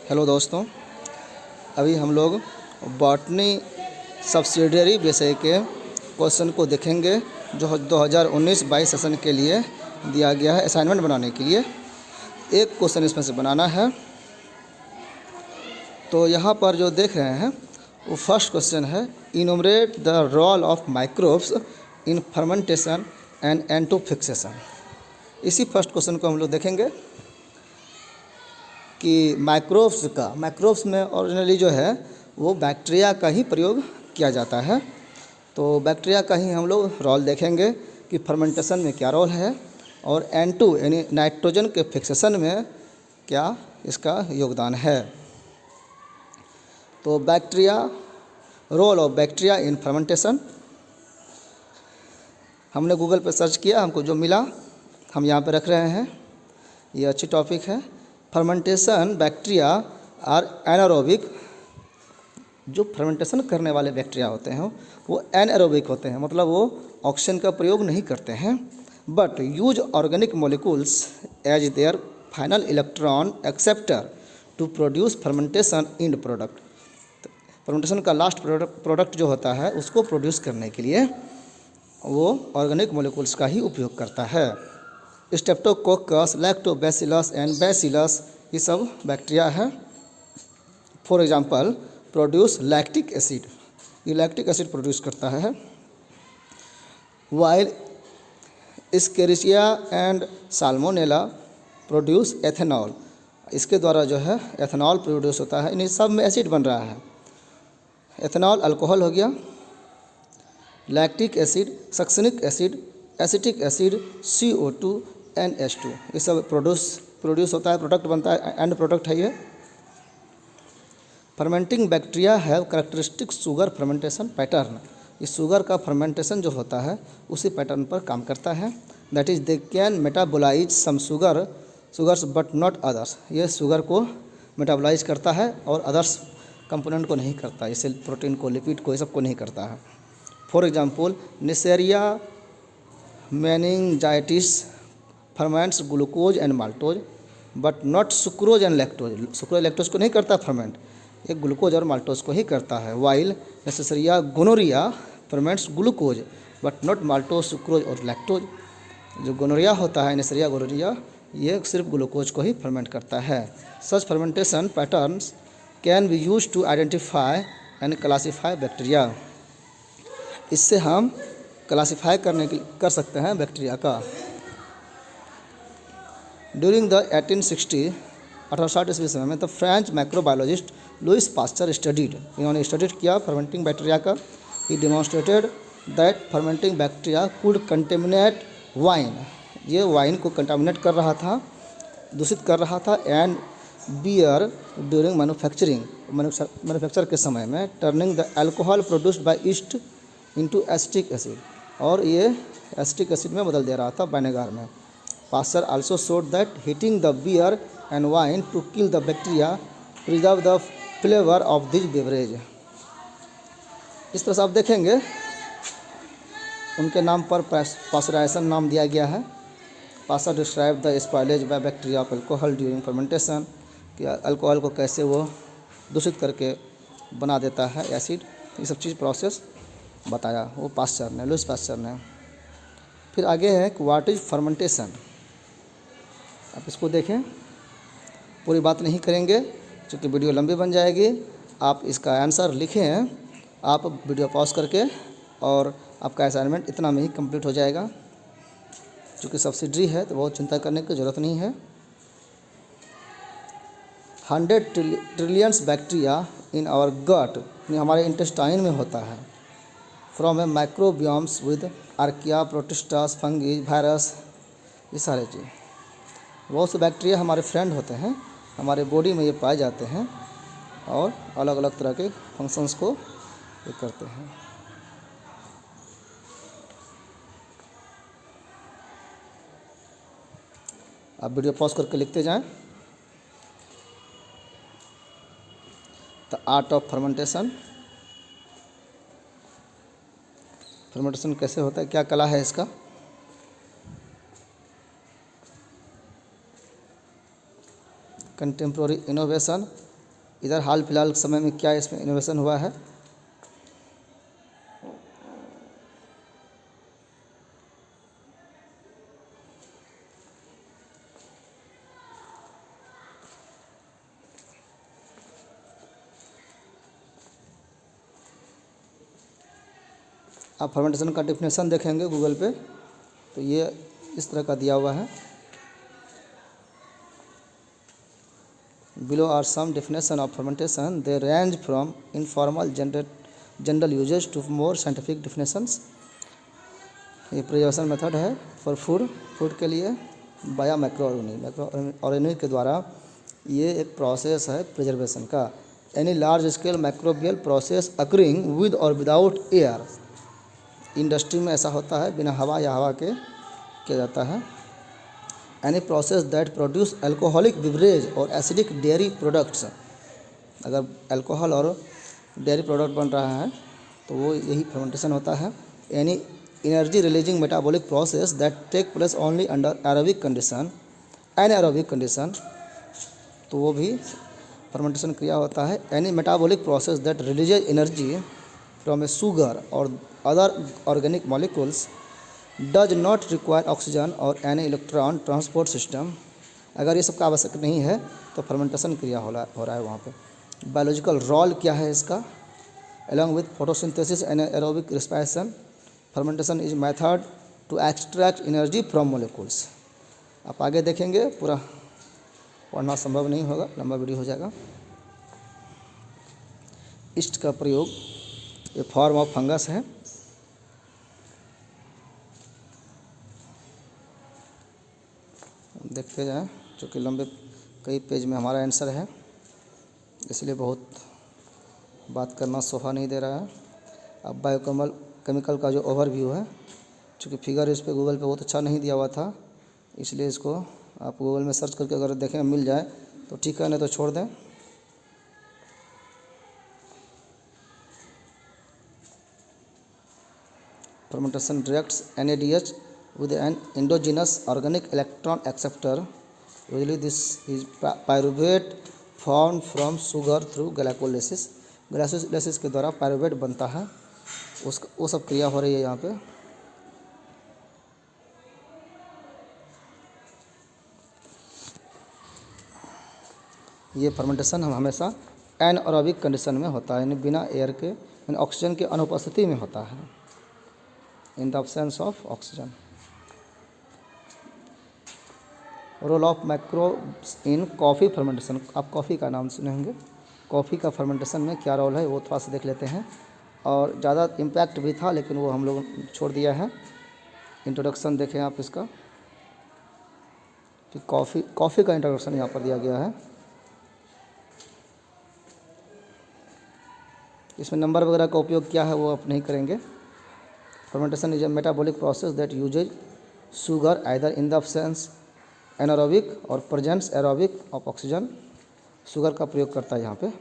Hello दोस्तों, अभी हम लोग बॉटनी सब्सिडियरी विषय के क्वेश्चन को देखेंगे जो 2019-22 सेशन के लिए दिया गया है। असाइनमेंट बनाने के लिए एक क्वेश्चन इसमें से बनाना है। तो यहाँ पर जो देख रहे हैं वो फर्स्ट क्वेश्चन है, enumerate the role of microbes in fermentation and N two fixation. इसी फर्स्ट क्वेश्चन को हम लोग देखेंगे कि माइक्रोब्स में ओरिजिनली जो है वो बैक्टीरिया का ही प्रयोग किया जाता है। तो बैक्टीरिया का ही हम लोग रोल देखेंगे कि फर्मेंटेशन में क्या रोल है और N2 यानी नाइट्रोजन के फिक्सेशन में क्या इसका योगदान है। तो bacteria, role of bacteria in fermentation, हमने गूगल पर सर्च किया, हमको जो मिला हम यहाँ पे रख रहे हैं। ये अच्छी टॉपिक है। फर्मेंटेशन बैक्टीरिया आर एनारोबिक, जो फर्मेंटेशन करने वाले बैक्टीरिया होते हैं वो एनारोबिक होते हैं, मतलब वो ऑक्सीजन का प्रयोग नहीं करते हैं, but use organic molecules as their final electron acceptor to produce fermentation end product. Fermentation का लास्ट प्रोडक्ट जो होता है उसको प्रोड्यूस करने के लिए वो ऑर्गेनिक मॉलिक्यूल्स का ही उपयोग करता है। स्टेप्टोकोकस, लैक्टोबैसिलस एंड बैसिलस, ये सब बैक्टीरिया है। For example produce lactic acid, ये लैक्टिक एसिड प्रोड्यूस करता है। While एस्केरिचिया and salmonella produce ethanol, इसके द्वारा जो है एथेनॉल प्रोड्यूस होता है। इन सब में एसिड बन रहा है। एथेनॉल अल्कोहल हो गया, lactic acid, succinic acid, acetic acid, CO2, NH2, ये सब प्रोड्यूस होता है, प्रोडक्ट बनता है, एंड प्रोडक्ट है ये। Fermenting bacteria have characteristic sugar fermentation pattern, इस शुगर का फर्मेंटेशन जो होता है उसी पैटर्न पर काम करता है। That is they can metabolise some sugars but not others, ये शुगर को मेटाबोलाइज करता है और अदर्स कंपोनेंट को नहीं करता, जैसे प्रोटीन को, लिपिड को, ये सब को नहीं करता है। For example Neisseria meningitidis ferments glucose and maltose but not sucrose and lactose, sucrose lactose को नहीं करता फर्मेंट, ये ग्लूकोज और माल्टोज को ही करता है। While Neisseria gonorrhoeae ferments glucose but not maltose, sucrose और लैक्टोज, जो गोनोरिया होता है, नेसेरिया गोनोरिया, ये सिर्फ ग्लूकोज को ही फर्मेंट करता है। Such fermentation patterns can be use to identify and classify bacteria, इससे हम क्लासीफाई कर सकते हैं बैक्टीरिया का। ड्यूरिंग द 1860 ईस्वी समय में the French microbiologist Louis Pasteur studied, इन्होंने स्टडीड किया फर्मेंटिंग बैक्टीरिया का। He demonstrated that fermenting bacteria could contaminate wine, ये वाइन को कंटामिनेट कर रहा था, दूषित कर रहा था, एंड बियर ड्यूरिंग मैन्युफैक्चर के समय में, turning the alcohol produced by east into acetic acid, और ये एसिटिक एसिड में बदल दे रहा था विनेगर में। Pasteur also showed that heating the beer and wine to kill the bacteria preserve the flavour of this beverage. इस तरह से आप देखेंगे उनके नाम पर पास्चराइजेशन नाम दिया गया है। Pasteur describe the spoilage by bacteria of alcohol during fermentation, कि अल्कोहल को कैसे वो दूषित करके बना देता है एसिड, ये सब चीज़ प्रोसेस बताया वो पास्चर ने, लुइस पास्चर ने। फिर आगे है कि व्हाट इज फर्मेंटेशन, आप इसको देखें, पूरी बात नहीं करेंगे क्योंकि वीडियो लंबी बन जाएगी। आप इसका आंसर लिखें आप वीडियो पॉज करके, और आपका असाइनमेंट इतना में ही कंप्लीट हो जाएगा। क्योंकि सब्सिडरी है तो बहुत चिंता करने की ज़रूरत नहीं है। 100 trillions bacteria in our gut, हमारे इंटेस्टाइन में होता है। From a microbiomes with archaea, protists, fungi, virus, ये सारे चीज़, बहुत से बैक्टीरिया हमारे फ्रेंड होते हैं, हमारे बॉडी में ये पाए जाते हैं और अलग अलग तरह के फंक्शंस को ये करते हैं। आप वीडियो पॉज करके लिखते जाएं। The art of fermentation, fermentation कैसे होता है, क्या कला है इसका। contemporary innovation इधर हाल फिलहाल समय में क्या इसमें इनोवेशन हुआ है? आप फर्मेंटेशन का डिफिनेशन देखेंगे गूगल पे तो ये इस तरह का दिया हुआ है। Below are some definition of fermentation. They range from informal general usage to more scientific definitions. ये प्रिजर्वेशन मेथड है फॉर फूड के लिए बाया माइक्रो के द्वारा ये एक प्रोसेस है प्रिजर्वेशन का। Any large scale microbial process occurring with और विदाउट एयर। इंडस्ट्री में ऐसा होता है बिना हवा या हवा के किया जाता है। Any process that produce alcoholic beverage और एसिडिक डेयरी प्रोडक्ट्स। अगर अल्कोहल और डेयरी प्रोडक्ट बन रहा है तो वो यही फर्मेंटेशन होता है। Any energy releasing metabolic process that take place only under aerobic condition, anaerobic condition, तो वो भी फर्मेंटेशन क्रिया होता है। Any metabolic process that releases energy from a sugar और other organic molecules does not require oxygen और any electron transport system. अगर ये सब का आवश्यक नहीं है तो फर्मेंटेशन क्रिया हो रहा है वहाँ पे। बायोलॉजिकल रोल क्या है इसका? Along with photosynthesis and aerobic respiration, fermentation is method to extract energy from molecules. आप आगे देखेंगे, पूरा पढ़ना संभव नहीं होगा, लंबा वीडियो हो जाएगा। ईस्ट का प्रयोग, ये फॉर्म ऑफ फंगस है। देखते जाएं, चूँकि लंबे कई पेज में हमारा आंसर है इसलिए बहुत बात करना शोभा नहीं दे रहा है। अब केमिकल का जो ओवरव्यू है, चूँकि फिगर इस पे गूगल पे बहुत अच्छा नहीं दिया हुआ था इसलिए इसको आप गूगल में सर्च करके अगर देखें मिल जाए तो ठीक है, नहीं तो छोड़ दें। Fermentation reacts NADH with an endogenous organic electron acceptor. Usually this is pyruvate formed from sugar through glycolysis. Glycolysis के द्वारा पायरुवेट बनता है, वो सब क्रिया हो रही है यहाँ पे। ये फर्मेंटेशन हम हमेशा एनएरोबिक कंडीशन में होता है, यानी बिना एयर के, यानी ऑक्सीजन की अनुपस्थिति में होता है, in the absence of oxygen. Role of microbes in coffee fermentation. आप कॉफ़ी का नाम सुने होंगे, कॉफ़ी का फर्मेंटेशन में क्या रोल है वो थोड़ा सा देख लेते हैं। और ज़्यादा इम्पैक्ट भी था लेकिन वो हम लोग छोड़ दिया है। इंट्रोडक्शन देखें आप इसका कि कॉफ़ी का इंट्रोडक्शन यहाँ पर दिया गया है। इसमें नंबर वगैरह का उपयोग क्या है वो आप नहीं करेंगे। Fermentation is a metabolic process that uses sugar either in the absence anaerobic और presence aerobic of oxygen. Sugar का प्रयोग करता है यहाँ पे।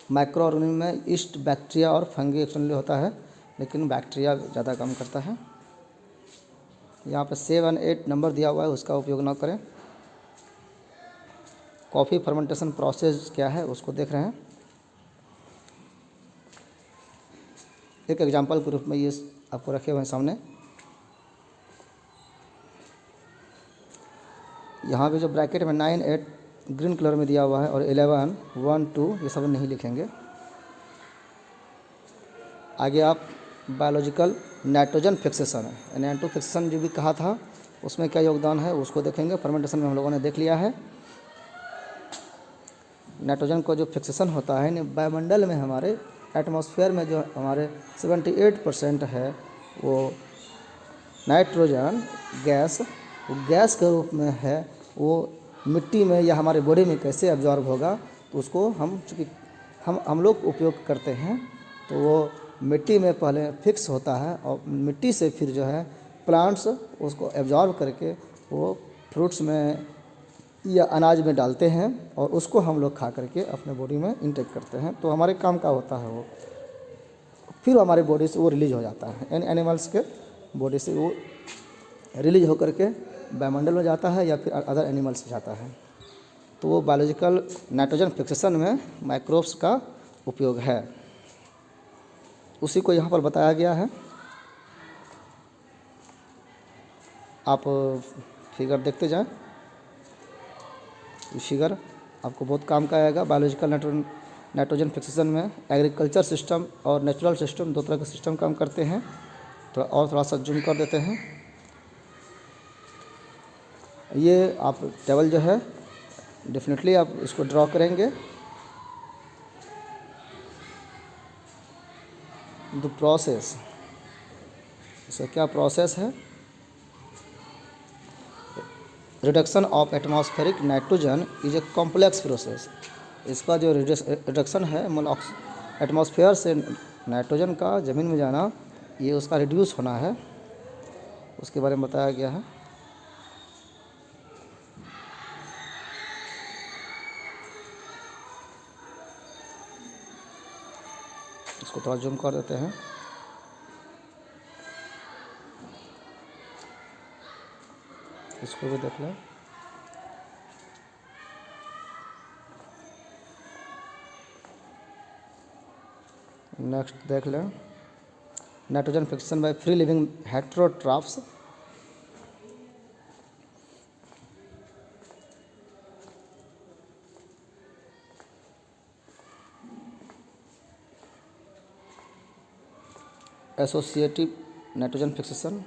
माइक्रो ऑर्गेनिज्म में ईस्ट बैक्टीरिया और फंगी एक्चुअली होता है लेकिन बैक्टीरिया ज़्यादा काम करता है। यहाँ पे 7 8 नंबर दिया हुआ है, उसका उपयोग ना करें। कॉफ़ी फर्मेंटेशन प्रोसेस क्या है उसको देख रहे हैं। एक एग्जांपल के रूप में ये आपको रखे हुए हैं सामने। यहाँ पे जो ब्रैकेट में 9 8 ग्रीन कलर में दिया हुआ है और 11 1 2 ये सब नहीं लिखेंगे। आगे आप बायोलॉजिकल नाइट्रोजन फिक्सेशन है, नाइट्रो फिक्सेशन जो भी कहा था उसमें क्या योगदान है उसको देखेंगे। फर्मेंटेशन में हम लोगों ने देख लिया है। नाइट्रोजन को जो फिक्सेशन होता है वायुमंडल में, हमारे एटमॉस्फेयर में जो हमारे 78% है वो नाइट्रोजन गैस, वो गैस के रूप में है। वो मिट्टी में या हमारे बॉडी में कैसे एब्जॉर्ब होगा तो उसको हम चूँकि हम लोग उपयोग करते हैं तो वो मिट्टी में पहले फिक्स होता है और मिट्टी से फिर जो है प्लांट्स उसको एब्जॉर्ब करके वो फ्रूट्स में या अनाज में डालते हैं और उसको हम लोग खा करके अपने बॉडी में इंटेक करते हैं। तो हमारे काम का होता है वो, फिर हमारे बॉडी से वो रिलीज हो जाता है। एनिमल्स के बॉडी से वो रिलीज होकर के वायुमंडल में जाता है या फिर अदर एनिमल्स में जाता है। तो वो बायोलॉजिकल नाइट्रोजन फिक्सेशन में माइक्रोब्स का उपयोग है, उसी को यहाँ पर बताया गया है। आप फिगर देखते जाएं, ये फिगर आपको बहुत काम का आएगा। बायोलॉजिकल नाइट्रोजन फिक्सेशन में एग्रीकल्चर सिस्टम और नेचुरल सिस्टम, दो तरह के सिस्टम काम करते हैं। थोड़ा सा जूम कर देते हैं। ये आप टेबल जो है डेफिनेटली आप इसको ड्रॉ करेंगे। द प्रोसेस, इसका क्या प्रोसेस है? Reduction of atmospheric nitrogen is a complex process. इसका जो रिडक्शन है, मतलब एटमॉस्फेयर से नाइट्रोजन का ज़मीन में जाना, ये उसका रिड्यूस होना है, उसके बारे में बताया गया है। इसको थोड़ा जूम कर देते हैं। इसको भी देख लें। नेक्स्ट देख लें, nitrogen fixation by free living heterotrophs. Associative nitrogen fixation,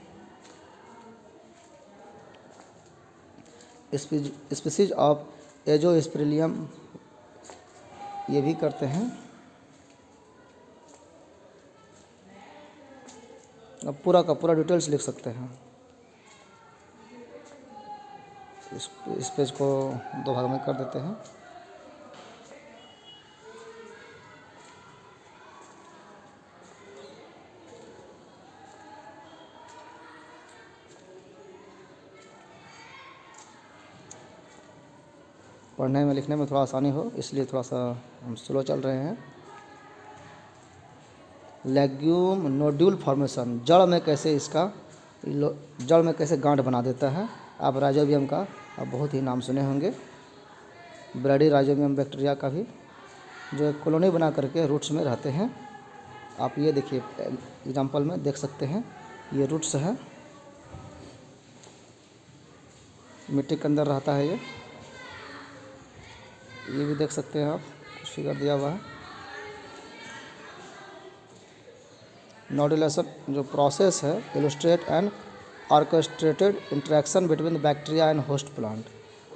species of Azospirillum ये भी करते हैं। अब पूरा का पूरा डिटेल्स लिख सकते हैं। इस पेज को दो भाग में कर देते हैं। पढ़ने में लिखने में थोड़ा आसानी हो, इसलिए थोड़ा सा हम स्लो चल रहे हैं। लेग्यूम नोड्यूल फॉर्मेशन, जड़ में कैसे गांठ बना देता है। आप राइजोबियम का आप बहुत ही नाम सुने होंगे, ब्रैडी राइजोबियम बैक्टीरिया का भी, जो एक कॉलोनी बना करके रूट्स में रहते हैं। आप ये देखिए एग्जांपल में देख सकते हैं, ये रूट्स है, मिट्टी के अंदर रहता है। ये भी देख सकते हैं आप, कुछ फिगर दिया हुआ है। नोडुलेशन जो प्रोसेस है, illustrate and orchestrated interaction between the bacteria and host plant.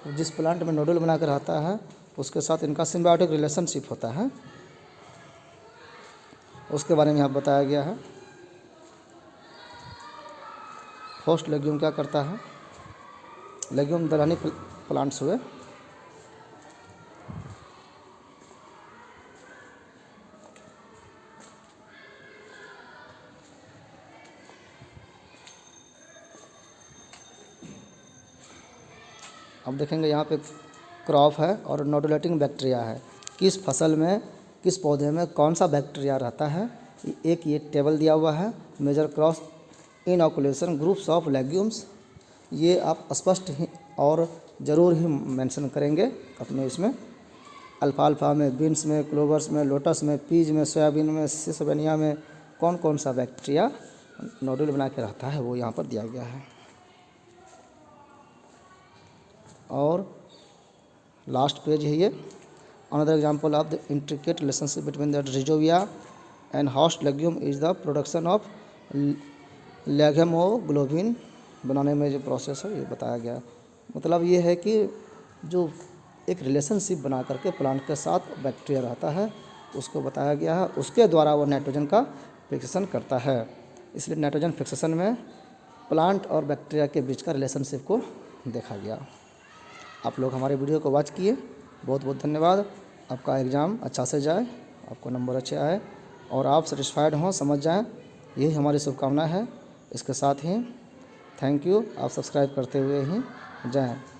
जिस प्लांट में नोडुल बनाकर रहता है उसके साथ इनका सिम्बायोटिक रिलेशनशिप होता है, उसके बारे में यहाँ बताया गया है। होस्ट लेग्यूम क्या करता है? लेग्यूम दलहनी प्लांट्स हुए। अब देखेंगे यहाँ पे क्रॉप है और नोडुलेटिंग बैक्टीरिया है। किस फसल में, किस पौधे में कौन सा बैक्टीरिया रहता है, एक ये टेबल दिया हुआ है। Major cross inoculation groups of legumes, ये आप स्पष्ट ही और ज़रूर ही मेंशन करेंगे अपने इसमें। अल्फाल्फा में, बीन्स में, क्लोवर्स में, लोटस में, पीज में, सोयाबीन में, सिसोबेनिया में कौन कौन सा बैक्टीरिया नोडुल बना के रहता है, वो यहाँ पर दिया गया है। और लास्ट पेज है ये। Another example of the intricate relationship between the rhizobia and host legume is the production of leghaemoglobin. बनाने में जो प्रोसेस है ये बताया गया। मतलब ये है कि जो एक रिलेशनशिप बना करके प्लांट के साथ बैक्टीरिया रहता है उसको बताया गया है, उसके द्वारा वो नाइट्रोजन का फिक्सेशन करता है। इसलिए नाइट्रोजन फिक्सेशन में प्लांट और बैक्टीरिया के बीच का रिलेशनशिप को देखा गया। आप लोग हमारे वीडियो को वॉच किए, बहुत बहुत धन्यवाद। आपका एग्ज़ाम अच्छा से जाए, आपको नंबर अच्छे आए और आप सेटिस्फाइड हों, समझ जाएं, यही हमारी शुभकामना है। इसके साथ ही थैंक यू, आप सब्सक्राइब करते हुए ही जाएं।